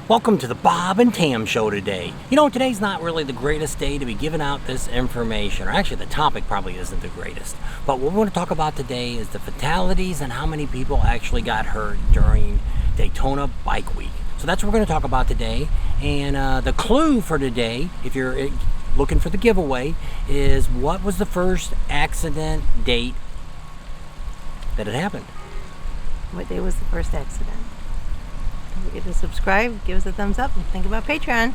Welcome to the Bob and Tam Show today. You know, today's not really the greatest day to be giving out this information, or actually the topic probably isn't the greatest. But what we want to talk about today is the fatalities and how many people actually got hurt during Daytona Bike Week. So that's what we're going to talk about today. And the clue for today, if you're looking for the giveaway, is what was the first accident date that it happened? What day was the first accident? Don't forget to subscribe, give us a thumbs up, and think about Patreon.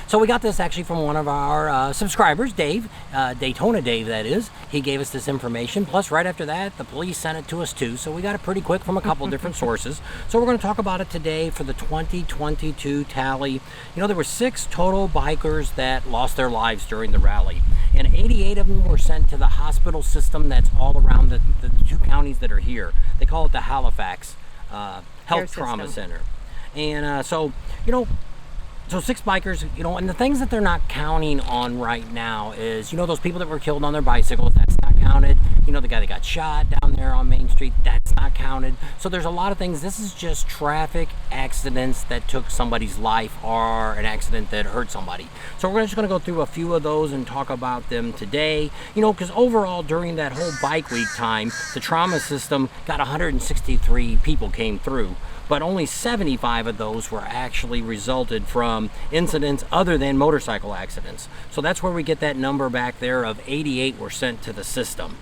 So we got this actually from one of our subscribers, Dave, Daytona Dave that is. He gave us this information, plus right after that, the police sent it to us too. So we got it pretty quick from a couple different sources. So we're going to talk about it today for the 2022 tally. You know, there were 6 total bikers that lost their lives during the rally. And 88 of them were sent to the hospital system that's all around the 2 counties that are here. They call it the Halifax Health Trauma Center. And so, you know, so 6 bikers, you know, and the things that they're not counting on right now is, you know, those people that were killed on their bicycles, that's not counted. You know, the guy that got shot down there on Main Street, that's not counted. So there's a lot of things. This is just traffic accidents that took somebody's life or an accident that hurt somebody. So we're just going to go through a few of those and talk about them today. You know, because overall during that whole bike week time, the trauma system got 163 people came through. But only 75 of those were actually resulted from incidents other than motorcycle accidents. So that's where we get that number back there of 88 were sent to the system.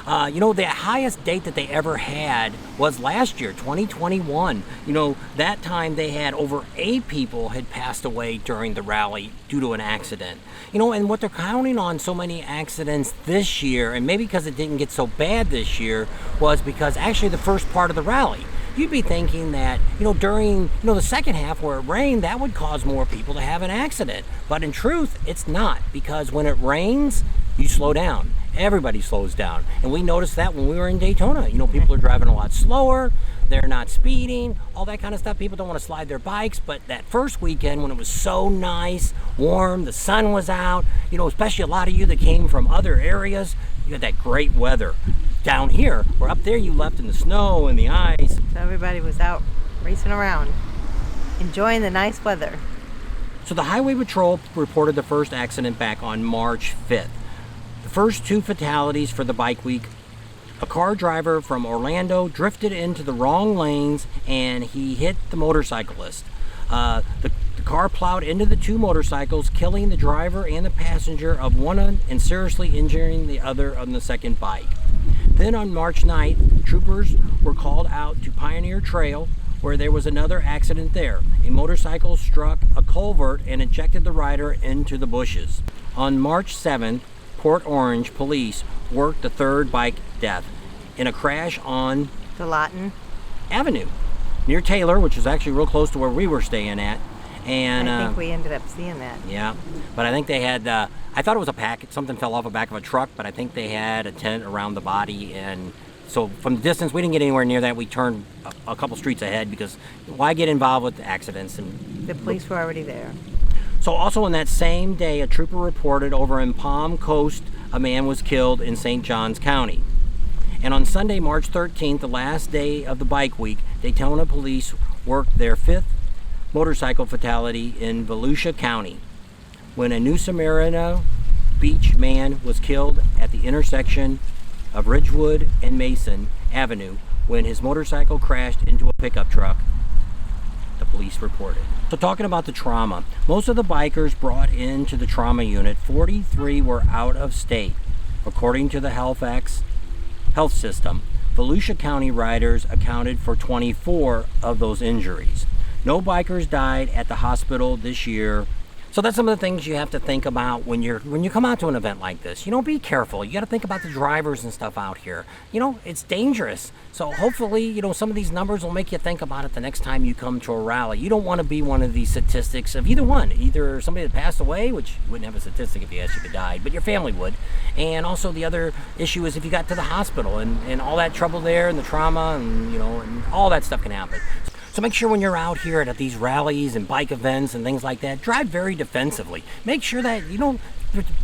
You know, the highest date that they ever had was last year, 2021. You know, that time they had over 8 people had passed away during the rally due to an accident. You know, and what they're counting on so many accidents this year, and maybe because it didn't get so bad this year, was because actually the first part of the rally, you'd be thinking that, you know, during, you know, the second half where it rained, that would cause more people to have an accident. But in truth, it's not, because when it rains, you slow down. Everybody slows down. And we noticed that when we were in Daytona. You know, people are driving a lot slower, they're not speeding, all that kind of stuff. People don't want to slide their bikes. But that first weekend when it was so nice, warm, the sun was out, you know, especially a lot of you that came from other areas, you had that great weather. Down here, where up there you left in the snow and the ice. So everybody was out racing around, enjoying the nice weather. So the Highway Patrol reported the first accident back on March 5th. The first 2 fatalities for the bike week. A car driver from Orlando drifted into the wrong lanes and he hit the motorcyclist. The car plowed into the 2 motorcycles, killing the driver and the passenger of one and seriously injuring the other on the second bike. Then on March 9th, troopers were called out to Pioneer Trail, where there was another accident there. A motorcycle struck a culvert and ejected the rider into the bushes. On March 7th, Port Orange police worked the 3rd bike death in a crash on The Lawton Avenue near Taylor, which is actually real close to where we were staying at. And I think we ended up seeing that. Yeah, but I think they had, I thought it was a package, something fell off the back of a truck, but I think they had a tent around the body. And so from the distance, we didn't get anywhere near that. We turned a couple streets ahead because why get involved with accidents? And the police were already there. So also on that same day, a trooper reported over in Palm Coast, a man was killed in St. Johns County. And on Sunday, March 13th, the last day of the bike week, Daytona police worked their 5th motorcycle fatality in Volusia County when a New Smyrna Beach man was killed at the intersection of Ridgewood and Mason Avenue when his motorcycle crashed into a pickup truck, the police reported. So talking about the trauma, most of the bikers brought into the trauma unit, 43 were out of state. According to the Halifax Health System, Volusia County riders accounted for 24 of those injuries. No bikers died at the hospital this year. So that's some of the things you have to think about when you come out to an event like this. You know, be careful. You got to think about the drivers and stuff out here. You know, it's dangerous. So hopefully, you know, some of these numbers will make you think about it the next time you come to a rally. You don't want to be one of these statistics of either one. Either somebody that passed away, which you wouldn't have a statistic if you actually died, but your family would. And also the other issue is if you got to the hospital and all that trouble there and the trauma and, you know, and all that stuff can happen. So make sure when you're out here at these rallies and bike events and things like that, drive very defensively. Make sure that you don't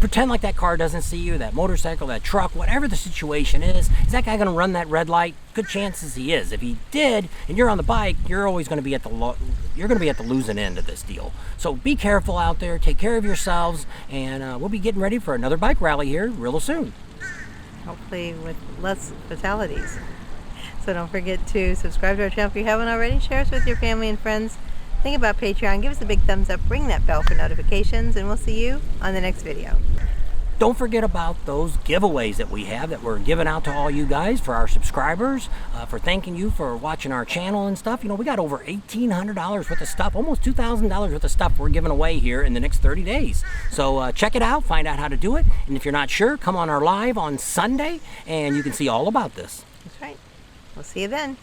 pretend like that car doesn't see you, that motorcycle, that truck, whatever the situation is that guy going to run that red light? Good chances he is. If he did, and you're on the bike, you're always going to be at the losing end of this deal. So be careful out there, take care of yourselves, and we'll be getting ready for another bike rally here real soon. Hopefully with less fatalities. So don't forget to subscribe to our channel if you haven't already. Share us with your family and friends. Think about Patreon. Give us a big thumbs up. Ring that bell for notifications. And we'll see you on the next video. Don't forget about those giveaways that we have that we're giving out to all you guys for our subscribers, for thanking you for watching our channel and stuff. You know, we got over $1,800 worth of stuff, almost $2,000 worth of stuff we're giving away here in the next 30 days. So check it out, find out how to do it. And if you're not sure, come on our live on Sunday and you can see all about this. That's right. We'll see you then.